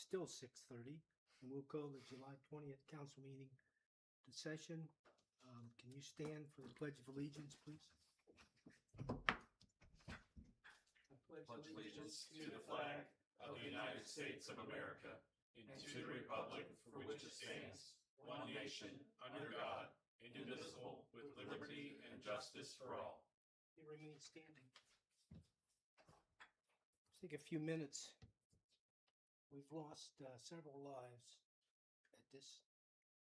still 6:30, and we'll call the July 20th council meeting to session. Can you stand for the Pledge of Allegiance, please? Pledge allegiance to the flag of the United States of America and to the republic for which it stands, one nation, under God, indivisible, with liberty and justice for all. You remain standing. Let's take a few minutes. We've lost several lives at this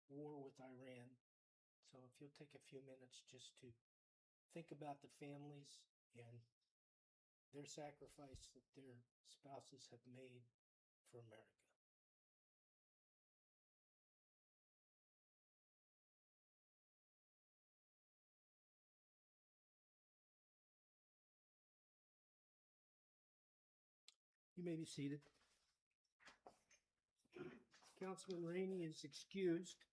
war with Iran. So if you'll take a few minutes just to think about the families and their sacrifice that their spouses have made for America. You may be seated. Councilman Rainey is excused.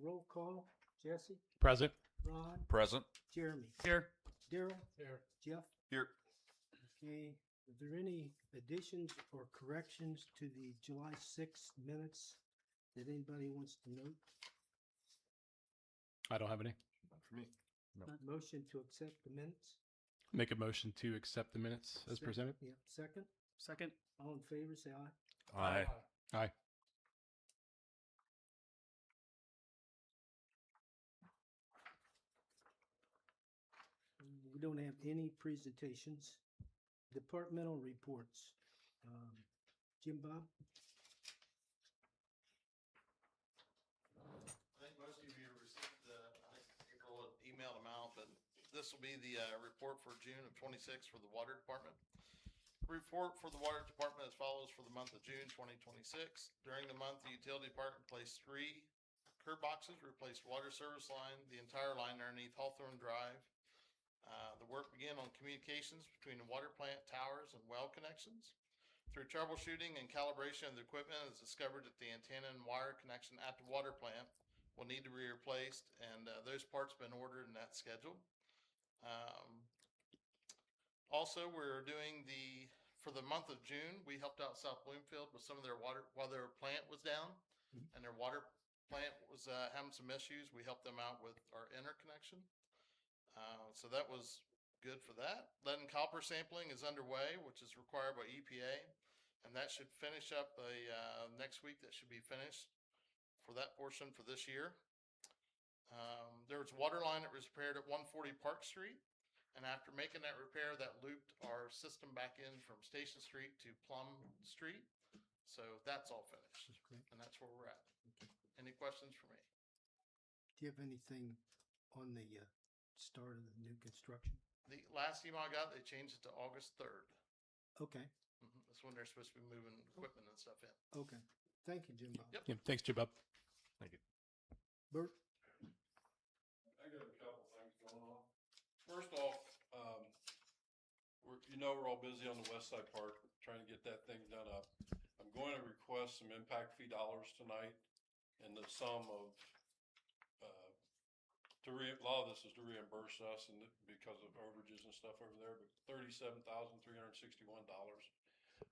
Roll call. Jesse? Present. Ron? Present. Jeremy? Here. Daryl? Here. Jeff? Here. Okay. Are there any additions or corrections to the July 6th minutes that anybody wants to note? I don't have any. Not for me. Motion to accept the minutes? Make a motion to accept the minutes as presented. Yep. Second? Second. All in favor, say aye. Aye. Aye. We don't have any presentations. Departmental reports. Jim Bob? I think most of you received April emailed them out, but this will be the report for June of 26 for the water department. Report for the water department as follows for the month of June 2026. During the month, the utility department placed 3 curb boxes, replaced water service line, the entire line underneath Hawthorne Drive. The work began on communications between the water plant towers and well connections. Through troubleshooting and calibration of the equipment, it was discovered that the antenna and wire connection at the water plant will need to be replaced, and those parts have been ordered in that schedule. Also, we're doing for the month of June, we helped out South Bloomfield with some of their water, while their plant was down and their water plant was having some issues. We helped them out with our interconnection. So that was good for that. Lead and copper sampling is underway, which is required by EPA, and that should finish up next week. That should be finished for that portion for this year. There was a water line that was repaired at 140 Park Street, and after making that repair, that looped our system back in from Station Street to Plum Street. So that's all finished, and that's where we're at. Okay. Any questions for me? Do you have anything on the start of the new construction? The last email I got, they changed it to August 3rd. Okay. That's when they're supposed to be moving equipment and stuff in. Okay. Thank you, Jim Bob. Yep. Yeah, thanks, Jim Bob. Thank you. Bert? I got a couple things going on. First off, we're all busy on the West Side Park trying to get that thing done up. I'm going to request some impact fee dollars tonight in the sum of, a lot of this is to reimburse us and because of overages and stuff over there, but $37,361.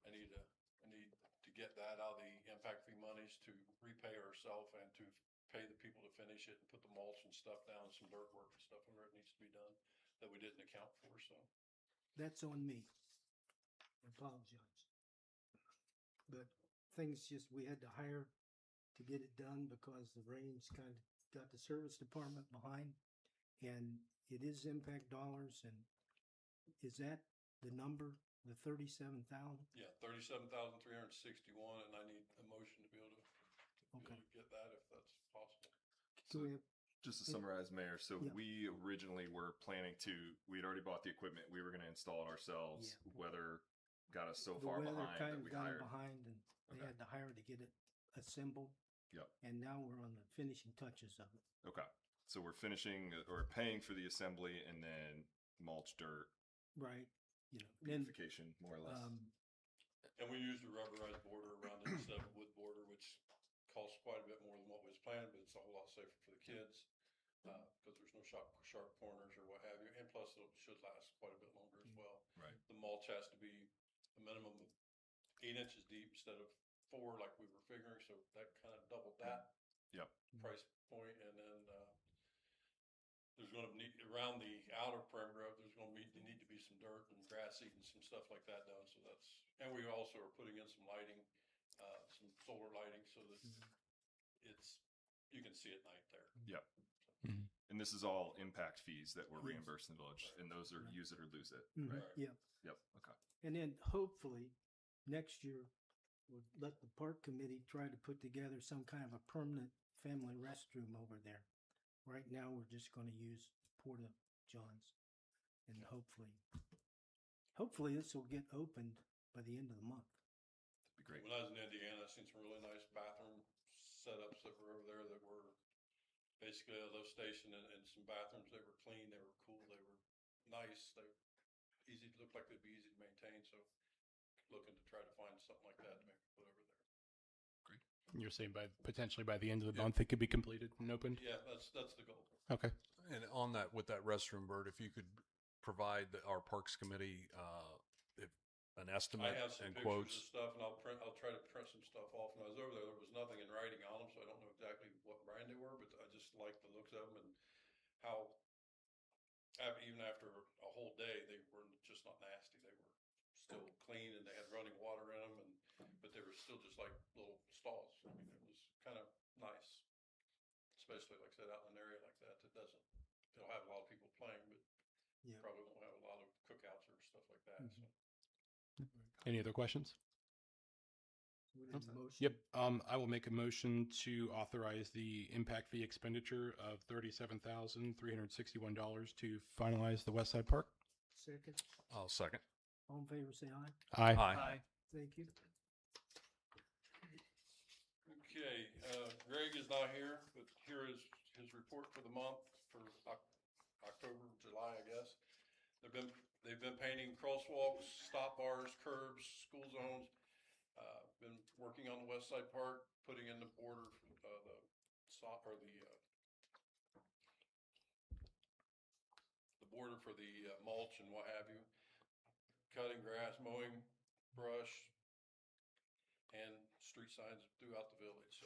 I need to get that out of the impact fee monies to repay ourselves and to pay the people to finish it and put the mulch and stuff down, some dirt work and stuff where it needs to be done that we didn't account for, so. That's on me. I apologize. But things we had to hire to get it done because the rains kind of got the service department behind. And it is impact dollars. And is that the number, the 37,000? Yeah, 37,361, and I need a motion to be able to get that if that's possible. Do we have, Just to summarize, Mayor, so Yeah. we originally were planning we'd already bought the equipment. We were going to install it ourselves. Yeah. Weather got us so the far weather behind kind that of we got hired. behind and they Okay. had to hire to get it assembled. Yep. And now we're on the finishing touches of it. Okay. So we're finishing or paying for the assembly and then mulch, dirt, Right. You know, then, beautification, more or less. And we used a rubberized border around it instead of wood border, which costs quite a bit more than what was planned, but it's a whole lot safer for the kids. Because there's no sharp corners or what have you, and plus it should last quite a bit longer as well. Right. The mulch has to be a minimum of 8 inches deep instead of 4 like we were figuring, so that kind of doubled that Yep. price point. And then, there's gonna need, around the outer perimeter, there's gonna need to be some dirt and grass seed and some stuff like that done, so that's, and we also are putting in some lighting, some solar lighting, so that it's, you can see at night there. Yep. Mhm. And this is all impact fees that were Yes. reimbursed in the village, and those are use it or lose it, Mhm, right? Yeah, Yep. Okay. and then hopefully next year, we'll let the park committee try to put together some kind of a permanent family restroom over there. Right now, we're just gonna use Porta Johns. And hopefully this will get opened by the end of the month. That'd be great. When I was in Indiana, I seen some really nice bathroom setups that were over there that were basically a lift station and some bathrooms. They were clean, they were cool, they were nice, they were easy, looked like they'd be easy to maintain, so looking to try to find something like that to maybe put over there. You're saying potentially by the end of the Yeah. month, it could be completed and opened? Yeah, that's the goal. Okay. And on that, with that restroom, Bert, if you could provide our Parks Committee, if an I estimate have some and pictures quotes. of stuff, and I'll try to print some stuff off. When I was over there, there was nothing in writing on them, so I don't know exactly what brand they were, but I just like the looks of them and how, even after a whole day, they were just not nasty. They were still clean, and they had running water in them, but they were still just like little stalls. I mean, it was kind of nice, especially like I said, out in an area like that that it'll have a lot of people playing, but Yeah. probably won't have a lot of cookouts or stuff like that, so. Any other questions? We need a motion. Yep. I will make a motion to authorize the impact fee expenditure of $37,361 to finalize the West Side Park. Second, I'll second. all in favor, say aye. Aye. Aye. Thank you. Okay, Greg is not here, but here is his report for the month for October, July, I guess. They've been painting crosswalks, stop bars, curbs, school zones. Been working on the West Side Park, putting in the border, the border for the mulch and what have you. Cutting grass, mowing, brush, and street signs throughout the village, so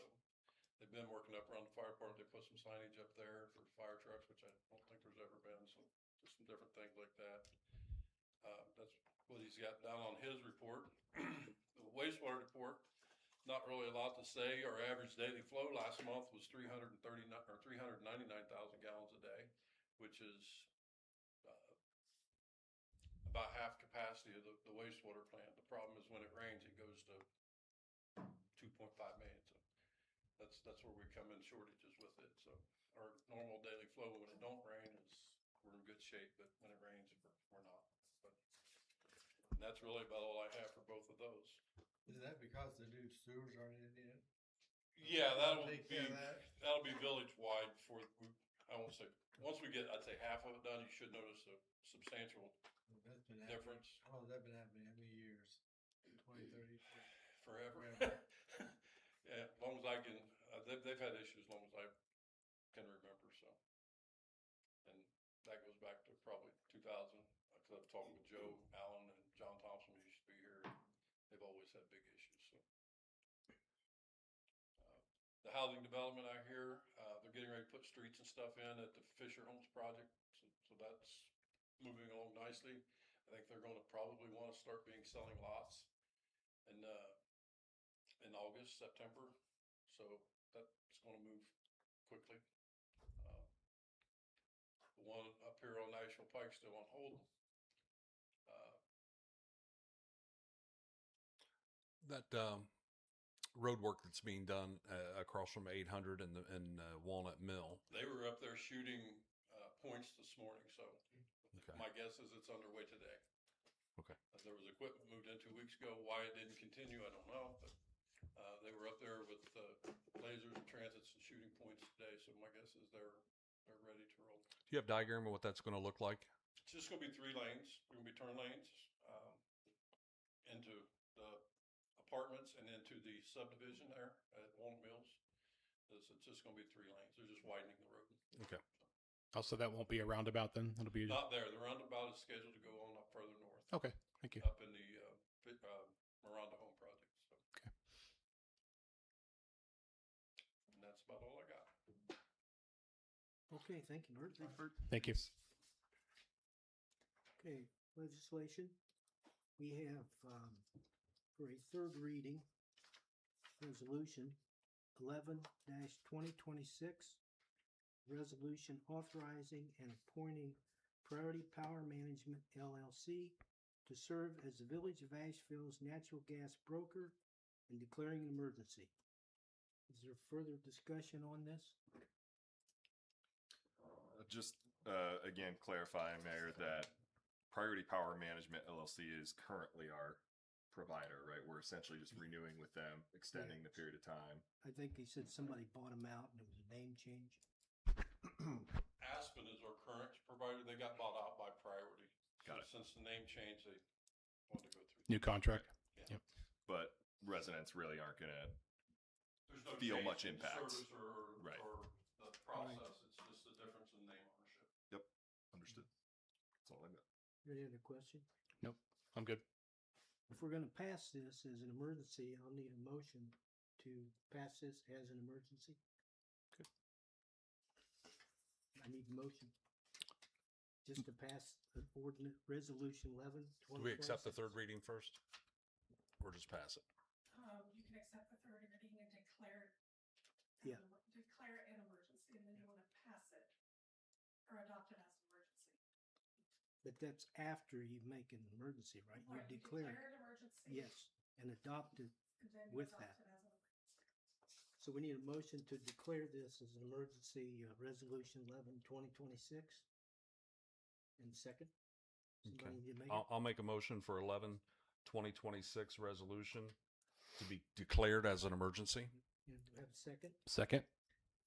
they've been working up around the fire department. They put some signage up there for fire trucks, which I don't think there's ever been, so just some different things like that. That's what he's got down on his report. The wastewater report, not really a lot to say. Our average daily flow last month was 399,000 gallons a day, which is about half capacity of the wastewater plant. The problem is when it rains, it goes to 2.5 million. So that's where we come in shortages with it. So our normal daily flow when it don't rain we're in good shape, but when it rains, we're not. But that's really about all I have for both of those. Is that because the new sewers aren't in yet? Yeah, Take care of that. that'll be village wide I won't say, once we get, I'd say half of it done, you should notice a substantial That's been happening. difference. How long has that been happening? How many years? 20, 30? Forever. Forever. Yeah, as long as I can, they've had issues as long as I can remember, so. And that goes back to probably 2000, because I've talked with Joe Allen and John Thompson, who used to be here. They've always had big issues, so. The housing development I hear, they're getting ready to put streets and stuff in at the Fisher Homes project, so that's moving along nicely. I think they're gonna probably wanna start selling lots in August, September, so that's gonna move quickly. The one up here on National Pike still on hold. That road work that's being done across from 800 and Walnut Mill. They were up there shooting points this morning, so Okay. my guess is it's underway today. Okay. There was equipment moved in 2 weeks ago. Why it didn't continue, I don't know, but they were up there with lasers and transits and shooting points today, so my guess is they're ready to roll. Do you have a diagram of what that's going to look like? It's just gonna be 3 lanes. They're gonna be turn lanes into the apartments and into the subdivision there at Walnut Mills. It's just gonna be 3 lanes. They're just widening the road. Okay. Also, that won't be a roundabout then? It'll be, Not there. The roundabout is scheduled to go on up further north, okay, thank you. up in the Miranda Home project. So. Okay. about all I got. Okay, thank you, Bert. Thank you. Okay, legislation. We have, for a third reading, resolution 11-2026, resolution authorizing and appointing Priority Power Management LLC to serve as the Village of Asheville's natural gas broker and declaring an emergency. Is there further discussion on this? Just, again, clarifying, Mayor, that Priority Power Management LLC is currently our provider, right? We're essentially just renewing with them, extending the period of time. I think he said somebody bought them out and it was a name change. Aspen is our current provider. They got bought out by Priority. Got it. Since the name change, they wanted to go through. New contract. But residents really aren't gonna, There's no feel change much in impact. Service or Right. the process. It's just a difference in name ownership. understood. That's all I got. Any other question? I'm good. If we're gonna pass this as an emergency, I'll need a motion to pass this as an emergency. Good. I need a motion. Just to pass the ordinance, resolution 11. Do we accept the third reading first? Or just pass it? You can accept the third reading and declare it. Yeah. Declare it an emergency, and then you want to pass it or adopt it as an emergency. But that's after you make an emergency, right? You Right, declare, an emergency. yes, and adopt it. And then with you adopt that. it as an emergency. So we need a motion to declare this as an emergency, resolution 11-2026. And second? Somebody need to make it? I'll make a motion for 11-2026 resolution to be declared as an emergency. You have a second? Second.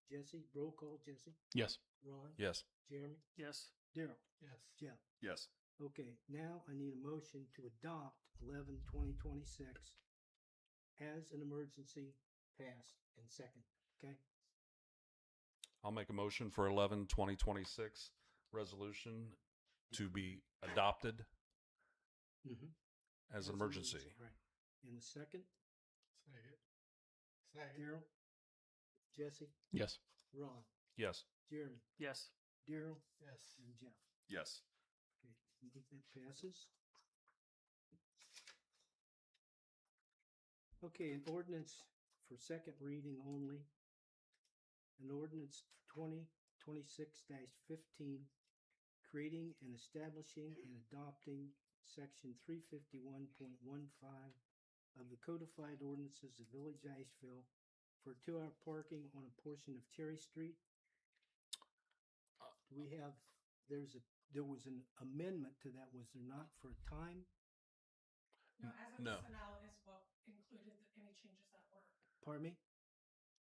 Jesse, roll call, Jesse. Yes. Ron? Yes. Jeremy? Yes. Daryl? Yes. Jeff? Yes. Okay, now I need a motion to adopt 11-2026 as an emergency, passed and second, okay? I'll make a motion for 11-2026 resolution to be adopted Mm-hmm. as an emergency. Right. In a second, Second. Second. Daryl? Jesse? Yes. Ron? Yes. Jeremy? Yes. Daryl? Yes. And Jeff? Yes. Okay, I think that passes. Okay, an ordinance for second reading only. An ordinance 2026-15, creating and establishing and adopting section 351.15 of the codified ordinances of Village Asheville for 2-hour parking on a portion of Cherry Street. Do we have, there was an amendment to that, was there not, for a time? No, as it No. was sent out is what included any changes that were. Pardon me?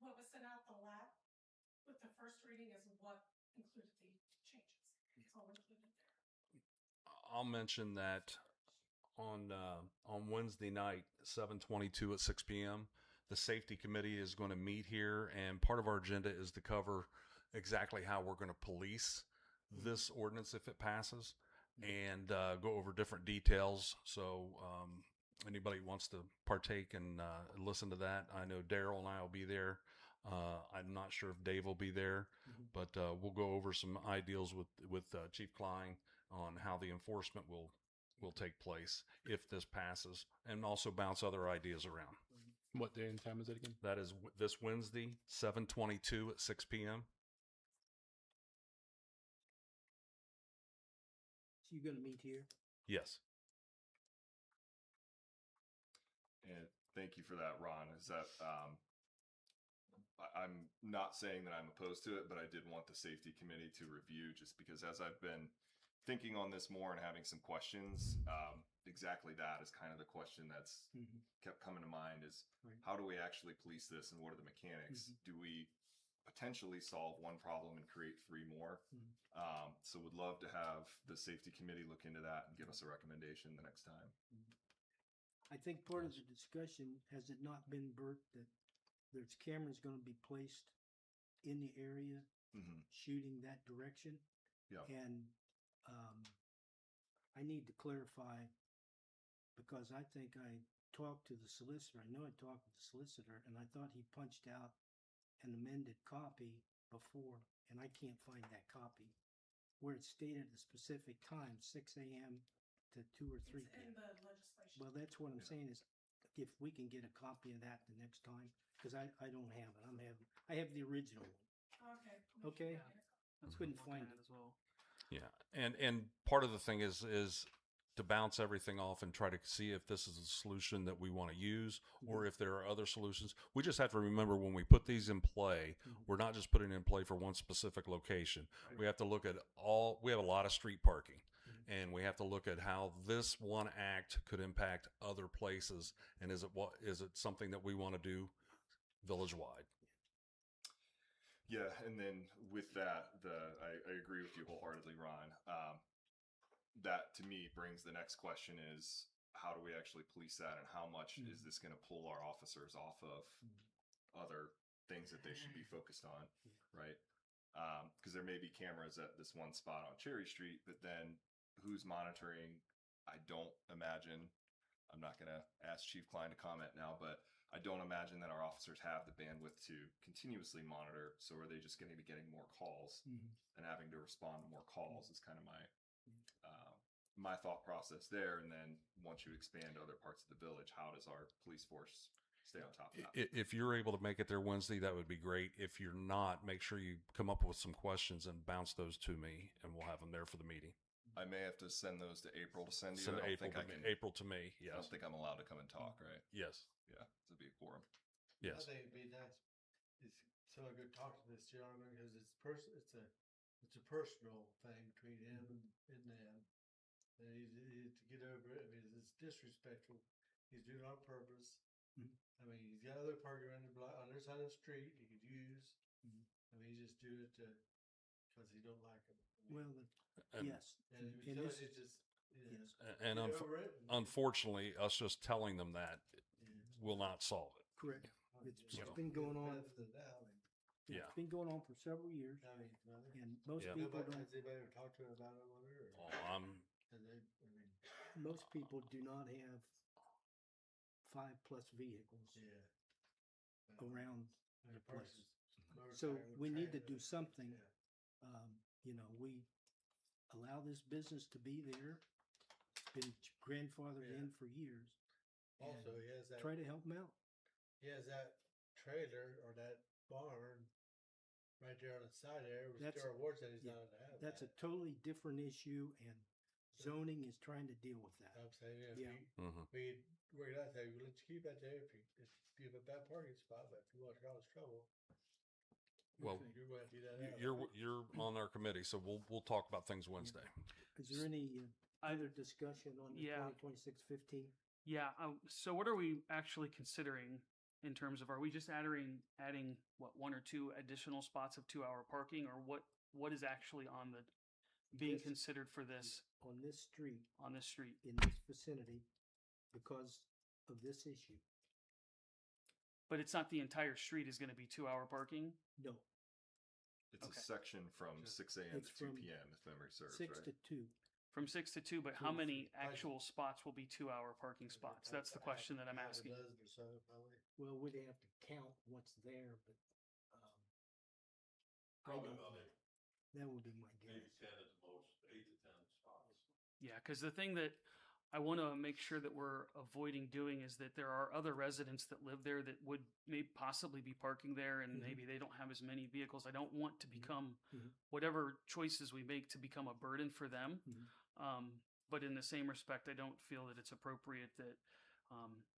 What was sent out with the first reading is what included the changes. It's all included there. I'll mention that on Wednesday night, 7/22 at 6 p.m., the safety committee is going to meet here, and part of our agenda is to cover exactly how we're going to police this ordinance if it passes, and go over different details. So anybody wants to partake and listen to that, I know Daryl and I will be there. I'm not sure if Dave will be there, but we'll go over some ideals with Chief Klein on how the enforcement will take place if this passes, and also bounce other ideas around. What day and time is it again? That is this Wednesday, 7/22 at 6 p.m. So you're gonna meet here? Yes. And thank you for that, Ron. Is that, I'm not saying that I'm opposed to it, but I did want the safety committee to review, just because as I've been thinking on this more and having some questions, exactly that is kind of the question that's kept coming to mind is, Right. how do we actually police this and what are the mechanics? Do we potentially solve one problem and create 3 more? So would love to have the safety committee look into that and give us a recommendation the next time. I think part of the discussion, has it not been, Bert, that there's cameras gonna be placed in the area shooting that direction? Yeah. And, I need to clarify, because I think I talked to the solicitor, I know I talked to the solicitor, and I thought he punched out an amended copy before, and I can't find that copy, where it stated a specific time, 6 a.m. to 2 or 3 It's p.m. in the legislation. Well, that's what I'm saying is, if we can get a copy of that the next time, because I don't have it. I have the original one. Okay. Okay. That's what Couldn't I'm looking find at it. as well. Yeah, and part of the thing is to bounce everything off and try to see if this is a solution that we want to use or if there are other solutions. We just have to remember when we put these in play, we're not just putting it in play for one specific location. We have to look at all. We have a lot of street parking, and we have to look at how this one act could impact other places. And is it something that we want to do village wide? Yeah, and then with that, I agree with you wholeheartedly, Ron. That to me brings the next question is how do we actually police that, and how much is this going to pull our officers off of other things that they should be focused on, right? Because there may be cameras at this one spot on Cherry Street, but then who's monitoring? I don't imagine. I'm not going to ask Chief Klein to comment now, but I don't imagine that our officers have the bandwidth to continuously monitor. So are they just going to be getting more calls and having to respond to more calls is kind of my thought process there. And then once you expand to other parts of the village, how does our police force stay on top of that? If you're able to make it there Wednesday, that would be great. If you're not, make sure you come up with some questions and bounce those to me, and we'll have them there for the meeting. I may have to send those to April to send you. Send I don't April think to I me. can. April to me. I Yes. don't think I'm allowed to come and talk, right? Yes. Yeah, it'd be a quorum. I Yes. think it'd be nice, it's so good talk to this gentleman, because it's a personal thing between him and them. And he's to get over it, I mean, it's disrespectful, he's doing it on purpose. I mean, he's got other parking around the block, on their side of the street, he could use. I mean, he's just doing it because he don't like him. Well, And- yes. And And it's this- just, Yes. And get over it. unfortunately, us just telling them that will not solve it. Correct. It's So- been going on. Benefit of the doubt, I mean, Yeah. It's been going on for several years, I mean, and most Yeah. people nobody, don't. has anybody ever talked to him about it, I wonder, or? Oh, I'm And they, I mean, Most people do not have 5+ vehicles around the place. So we need to do something. We allow this business to be there. It's been grandfathered in for years. Also, and he has that, Try to help them out. he has that trailer or that barn right there on the side there, which That's- Darrell Ward said he's yeah, not allowed to have That's a that. totally different issue, and zoning is trying to deal with that. I'm saying, Yeah. we work it out, say, well, let's keep that there if you have a bad parking spot, but if you want to cause trouble, well. you're going to do that. out. You're on our committee, so we'll talk about things Wednesday. Is there any other discussion on the Yeah. 2026-15? Yeah. So what are we actually considering in terms of, are we just adding what, 1 or 2 additional spots of 2-hour parking, or what is actually on the being This- considered for this On this street, on this street? in this vicinity, because of this issue? But it's not the entire street is going to be 2-hour parking. No, It's Okay. a section from 6 a.m. It's to 2 from p.m. if memory serves, 6 right? to 2. From 6 to 2, but how 2 to many 3. actual spots will be 2-hour parking spots? That's the question that I'm Half a asking. dozen or so, probably. Well, we'd have to count what's there, but Probably don't- about that would be my maybe guess. 10 at the most, 8 to 10 spots. Yeah, because the thing that I want to make sure that we're avoiding doing is that there are other residents that live there that would maybe possibly be parking there, and Mhm. maybe they don't have as many vehicles. I don't want to become Mhm. whatever choices we make to become a burden for them. Mhm. But in the same respect, I don't feel that it's appropriate that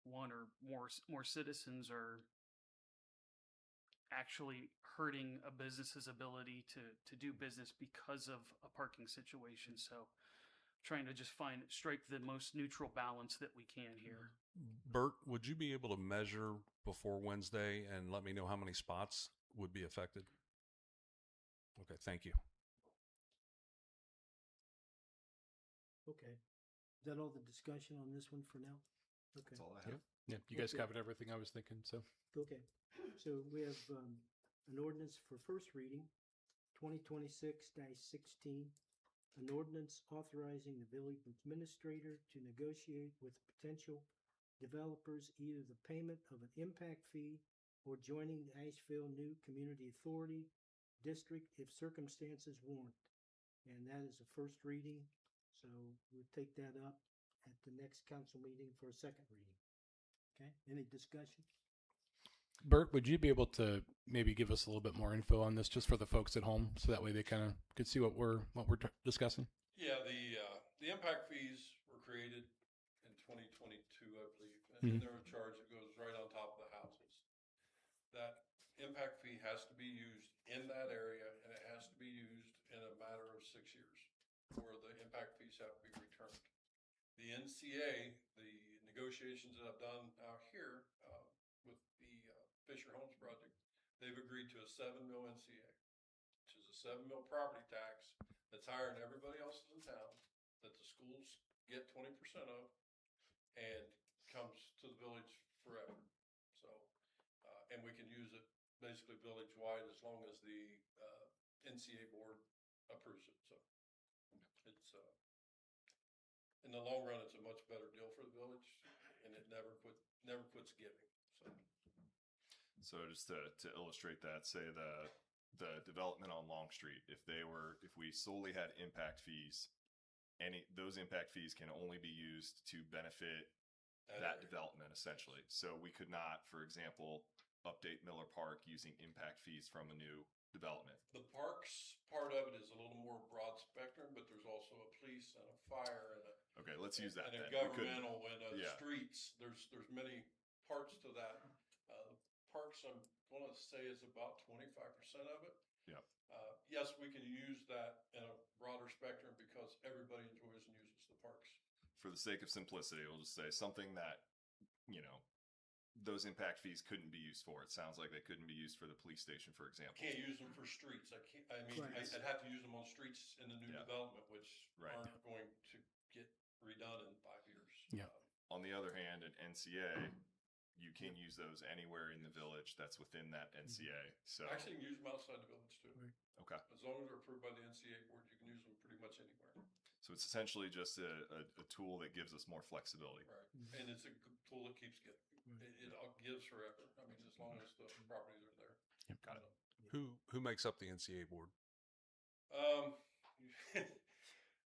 one or more citizens are actually hurting a business's ability to do business because of a parking situation. So trying to just strike the most neutral balance that we can here. Bert, would you be able to measure before Wednesday and let me know how many spots would be affected? Okay, thank you. Okay. Is that all the discussion on this one for now? Okay. That's all I have. Yeah, you guys Okay. covered everything I was thinking. So Okay. So we have an ordinance for first reading, 2026-16. An ordinance authorizing the village administrator to negotiate with potential developers either the payment of an impact fee or joining the Asheville New Community Authority District if circumstances warrant. And that is a first reading, so we'll take that up at the next council meeting for a second reading. Okay, any discussion? Bert, would you be able to maybe give us a little bit more info on this just for the folks at home so that way they kind of could see what we're discussing? Yeah, the impact fees were created in 2022, I believe, and they're a charge that goes right on top of the houses. That impact fee has to be used in that area, and it has to be used in a matter of 6 years, where the impact fees have to be returned. The NCA, the negotiations that I've done out here with the Fisher Homes project, they've agreed to a 7 mil NCA, which is a 7 mil property tax that's higher than everybody else's in town, that the schools get 20% of, and comes to the village forever. So, and we can use it basically village-wide as long as the NCA board approves it. So it's, in the long run, it's a much better deal for the village, and it never quits giving. So just to illustrate that, say the development on Long Street, if we solely had impact fees, those impact fees can only be used to benefit that development essentially. So we could not, for example, update Miller Park using impact fees from a new development. The parks part of it is a little more broad spectrum, but there's also a police and a fire and a Okay, let's use that and then. a governmental and a Yeah. streets. There's many parts to that. Parks, I'm going to say, is about 25% of it. Yeah. Yes, we can use that in a broader spectrum because everybody enjoys and uses the parks. For the sake of simplicity, we'll just say something that, those impact fees couldn't be used for. It sounds like they couldn't be used for the police station, for example. Can't use them for streets. I'd have to use them on streets in the new development, which aren't going to get redone in 5 years. Yeah. On the other hand, an NCA, you can use those anywhere in the village that's within that NCA. So Actually, you can use them outside the village too. okay. As long as they're approved by the NCA board, you can use them pretty much anywhere. So it's essentially just a tool that gives us more flexibility. Right. And it's a tool that keeps getting. It gives forever. I mean, as long as the properties are there. Yep, got it. Who makes up the NCA board?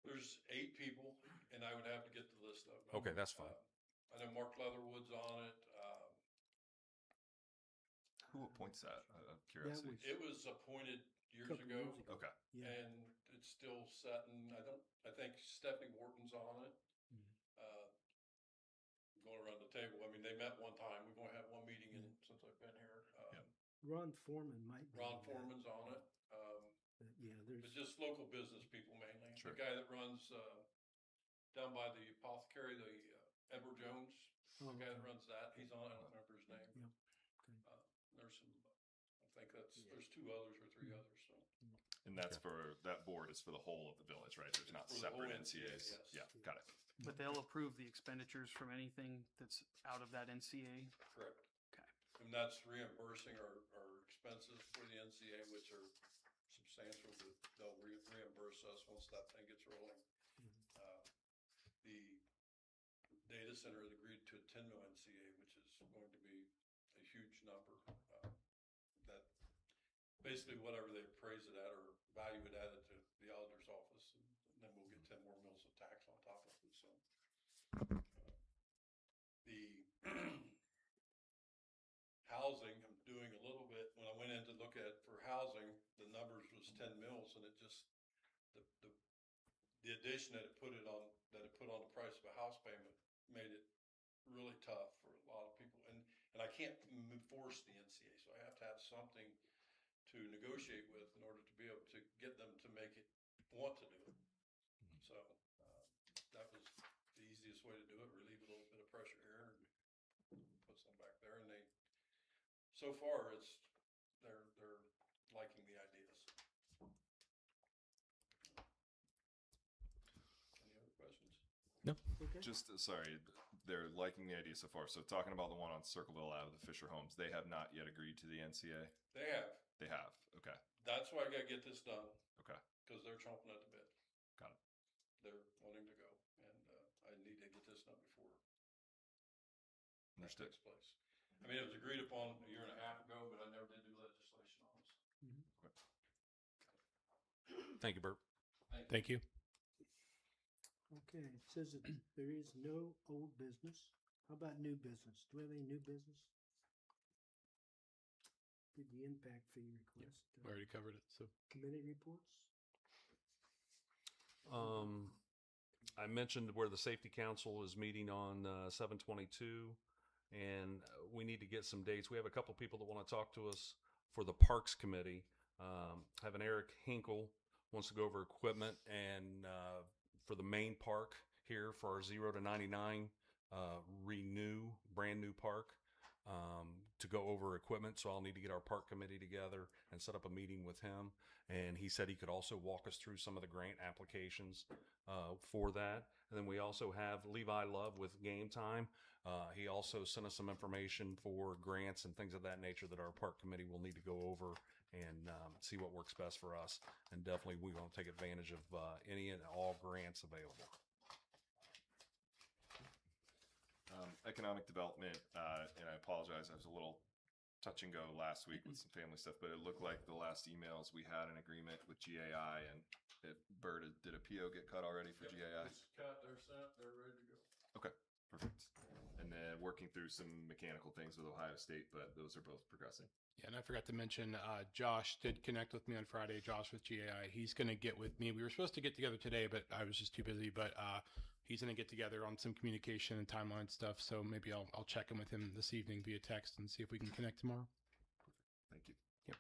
There's 8 people, and I would have to get the list of them. Okay, that's fine. I know Mark Leatherwood's on it. Who appoints that? Out of curiosity. It was appointed years Couple ago, years ago. Okay. Yeah. and it's still set. And I think Stephanie Wharton's on it. Going around the table. I mean, they met one time. We've only had one meeting since I've been here. Ron Foreman might be. Ron on that. Foreman's on it. Yeah, there's. But just local business people mainly. Sure. The guy that runs down by the apothecary, the Edward Jones, the guy that runs that, he's on it. I don't remember his name. Yep. Okay. There's some. I think there's 2 others or 3 others. So. And that's for that board is for the whole of the village, right? There's not For the whole separate NCA, NCAs. yes. Yeah, got it. But they'll approve the expenditures from anything that's out of that NCA. Correct. Okay. And that's reimbursing our expenses for the NCA, which are substantial. They'll reimburse us once that thing gets rolling. The data center has agreed to a 10 mil NCA, which is going to be a huge number. That basically whatever they appraise it at or value it at to the auditor's office, and then we'll get 10 more mils of tax on top of it. So the housing, I'm doing a little bit. When I went in to look at for housing, the numbers was 10 mils, and it just the addition that it put on the price of a house payment made it really tough for a lot of people. And I can't force the NCA, so I have to have something to negotiate with in order to be able to get them to make it want to do it. So that was the easiest way to do it, relieve a little bit of pressure here and put some back there. And so far they're liking the ideas. Any other questions? Okay. Just sorry, they're liking the idea so far. So talking about the one on Circleville Ave, the Fisher Homes, they have not yet agreed to the NCA. They have. They have. Okay. That's why I got to get this done. Okay. Because they're chomping at the bit. Got it. They're wanting to go, and I need to get this done before that Understood. takes place. I mean, it was agreed upon a year and a half ago, but I never did do legislation on it. Thank you, Bert. Thank you. Okay, it says that there is no old business. How about new business? Do we have any new business? Did the impact fee request? We already covered it. So Committee reports? I mentioned where the Safety Council is meeting on 7/22, and we need to get some dates. We have a couple people that want to talk to us for the Parks Committee. Have an Eric Hinkle wants to go over equipment and for the main park here for our 0 to 99 brand new park. To go over equipment, so I'll need to get our park committee together and set up a meeting with him. And he said he could also walk us through some of the grant applications for that. And then we also have Levi Love with Game Time. He also sent us some information for grants and things of that nature that our park committee will need to go over and see what works best for us. And definitely we want to take advantage of any and all grants available. Economic development, and I apologize, I was a little touch and go last week with some family stuff, but it looked like the last emails we had an agreement with GAI, and Bert, did a PO get cut already for GAI? It's cut, they're sent, they're ready to go. Okay, perfect. And then working through some mechanical things with Ohio State, but those are both progressing. yeah, and I forgot to mention, Josh did connect with me on Friday. Josh with GAI. He's going to get with me. We were supposed to get together today, but I was just too busy. But he's going to get together on some communication and timeline stuff. So maybe I'll check in with him this evening via text and see if we can connect tomorrow. Thank you. Is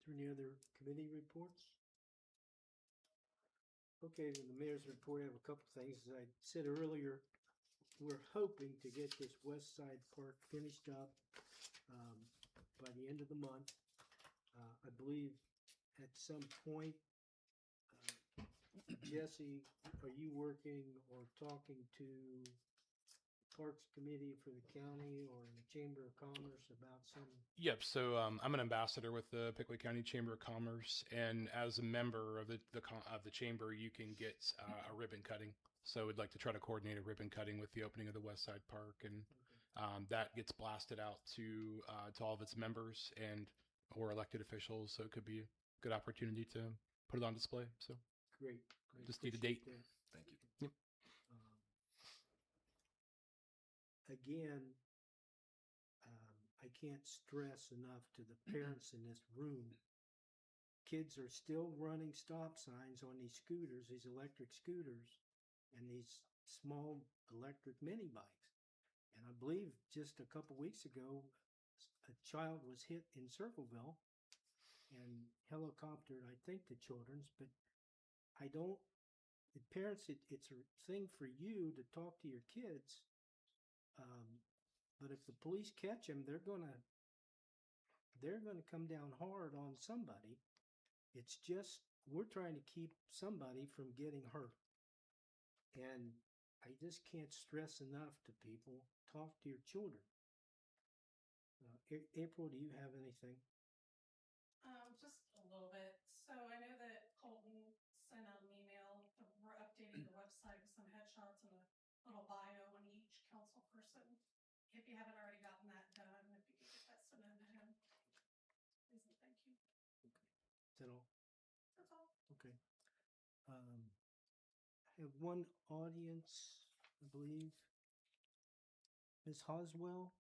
there any other committee reports? Okay, in the mayor's report, I have a couple things. As I said earlier, we're hoping to get this West Side Park finished up by the end of the month. I believe at some point, Jesse, are you working or talking to Parks Committee for the county or the Chamber of Commerce about some? Yep. So I'm an ambassador with the Pickwick County Chamber of Commerce, and as a member of the chamber, you can get a ribbon cutting. So we'd like to try to coordinate a ribbon cutting with the opening of the West Side Park, and that gets blasted out to all of its members and or elected officials. So it could be a good opportunity to put it on display. So Great. Just need a date. Appreciate that. Thank you. Yep. Again, I can't stress enough to the parents in this room. Kids are still running stop signs on these scooters, these electric scooters, and these small electric mini bikes. And I believe just a couple weeks ago, a child was hit in Circleville and helicoptered, I think, the children's, but parents, it's a thing for you to talk to your kids. But if the police catch them, they're gonna come down hard on somebody. It's just, we're trying to keep somebody from getting hurt. And I just can't stress enough to people, talk to your children. April, do you have anything? Just a little bit. So I know that Colton sent out an email. We're updating the website with some headshots and a little bio on each council person. If you haven't already gotten that done, if you could get that sent in to him. Please and thank you. Is that all? That's all. Okay. I have one audience, I believe. Ms. Hoswell?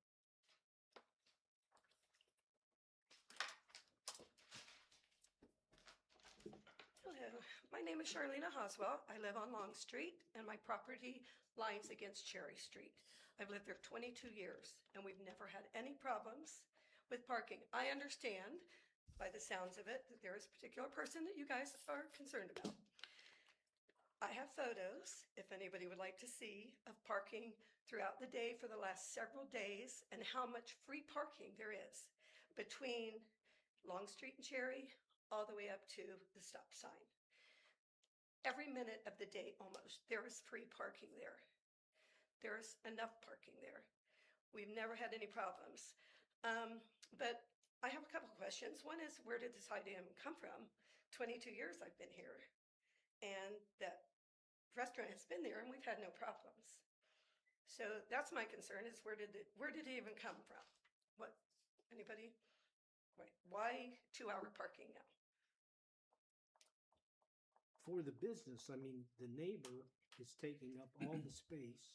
Hello, my name is Charlena Hoswell. I live on Long Street and my property lies against Cherry Street. I've lived there 22 years and we've never had any problems with parking. I understand by the sounds of it that there is a particular person that you guys are concerned about. I have photos, if anybody would like to see, of parking throughout the day for the last several days and how much free parking there is between Long Street and Cherry all the way up to the stop sign. Every minute of the day almost, there is free parking there. There is enough parking there. We've never had any problems. But I have a couple questions. One is, where did this idea come from? 22 years I've been here. And that restaurant has been there and we've had no problems. So that's my concern is where did it even come from? What, anybody? Wait, why 2-hour parking now? For the business, I mean, the neighbor is taking up all the space.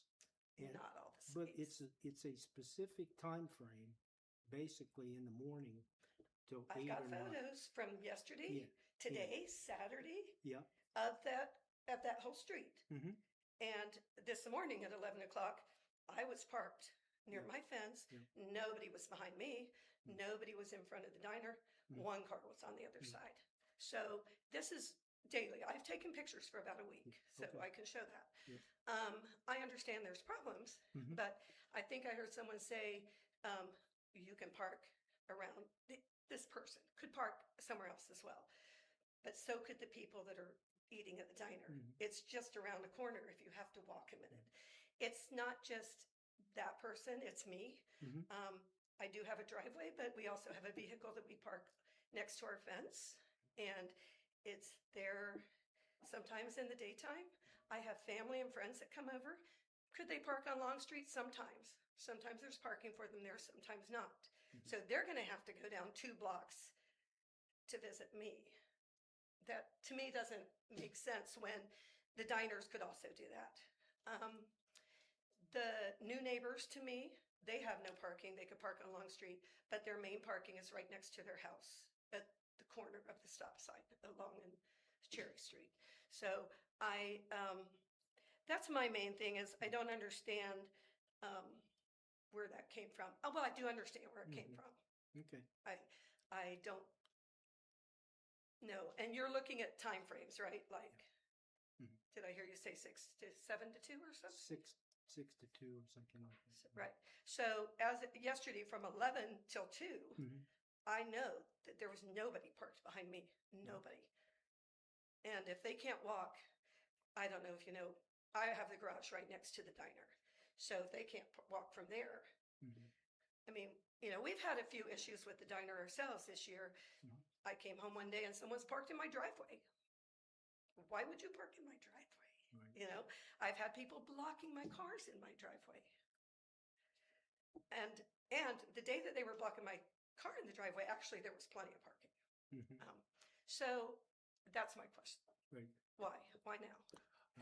And, Not all the but space. it's a specific time frame, basically in the morning till I've 8 got or 9. photos from yesterday, Yeah, today, Saturday, Yeah. of that whole street. Mhm. And this morning at 11 o'clock, I was parked near Yeah. my fence. Yeah. Nobody was behind me. Nobody was in front of the diner. Mm. One car was on the other Mm. side. So this is daily. I've taken pictures for about a week, so Okay. I can show that. Yeah. I understand there's problems, Mhm. but I think I heard someone say, you can park around, this person could park somewhere else as well. But so could the people that are eating at the diner. Mhm. It's just around the corner if you have to walk a minute. It's not just that person, it's me. Mhm. I do have a driveway, but we also have a vehicle that we park next to our fence. And it's there sometimes in the daytime. I have family and friends that come over. Could they park on Long Street? Sometimes. Sometimes there's parking for them there, sometimes not. So they're going to have to go down 2 blocks to visit me. That to me doesn't make sense when the diners could also do that. The new neighbors to me, they have no parking. They could park on Long Street, but their main parking is right next to their house at the corner of the stop sign along in Cherry Street. So that's my main thing is I don't understand where that came from. Oh, well, I do understand where it came Mhm. from. Okay. I don't know. And you're looking at time frames, right? Like, Mhm. did I hear you say 6 to 7 to 2 or something? 6 to 2 or something like that. Right. So as yesterday from 11 till 2, Mhm. I know that there was nobody parked behind me. Nobody. And if they can't walk, I don't know if you know, I have the garage right next to the diner. So if they can't walk from there, Mhm. I mean, we've had a few issues with the diner ourselves this year. Mhm. I came home one day and someone's parked in my driveway. Why would you park in my driveway? Right. I've had people blocking my cars in my driveway. And the day that they were blocking my car in the driveway, actually there was plenty of parking. Mhm. So that's my question. Right. Why? Why now?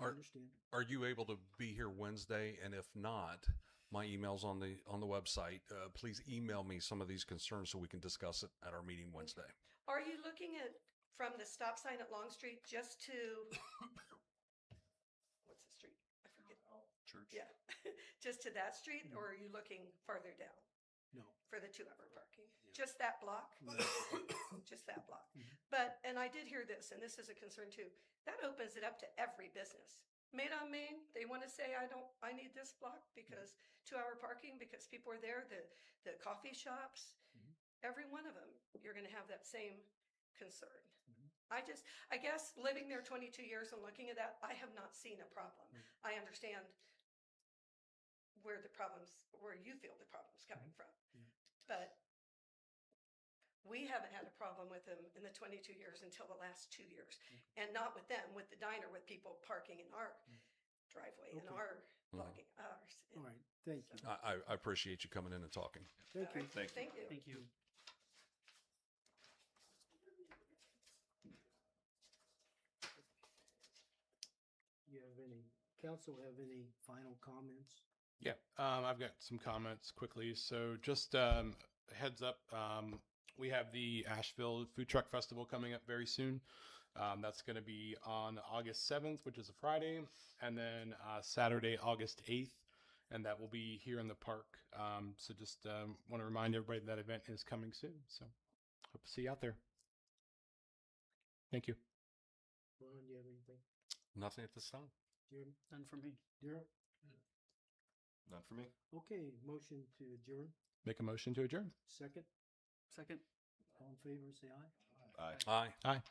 I understand. Are you able to be here Wednesday? And if not, my email's on the website. Please email me some of these concerns so we can discuss it at our meeting Wednesday. Are you looking at from the stop sign at Long Street just to what's the street? I forget. Church. Yeah, just to that street, or are you looking farther down No. for the 2-hour parking? Just that block? Just that block. Mhm. But, and I did hear this, and this is a concern too, that opens it up to every business. Made on Main, they want to say, I need this block because 2-hour parking, because people are there, the coffee shops, Mhm. every one of them, you're going to have that same concern. Mhm. I guess living there 22 years and looking at that, I have not seen a problem. I understand where you feel the problem's coming from. Yeah. But we haven't had a problem with them in the 22 years until the last 2 years. And not with them, with the diner, with people parking in our driveway and Okay. our blocking ours. All right. Thank you. I appreciate you coming in and talking. Thank you. Thank you. Thank you. Council have any final comments? Yeah, I've got some comments quickly. So just heads up, we have the Asheville Food Truck Festival coming up very soon. That's going to be on August 7th, which is a Friday, and then Saturday, August 8th, and that will be here in the park. So just want to remind everybody that event is coming soon. So hope to see you out there. Thank you. Ron, do you have anything? Nothing at this time. Jeremy? None for me. Daryl? None for me. Okay, motion to adjourn. Make a motion to adjourn. Second. Second. All in favor, say aye. Aye. Aye. Aye.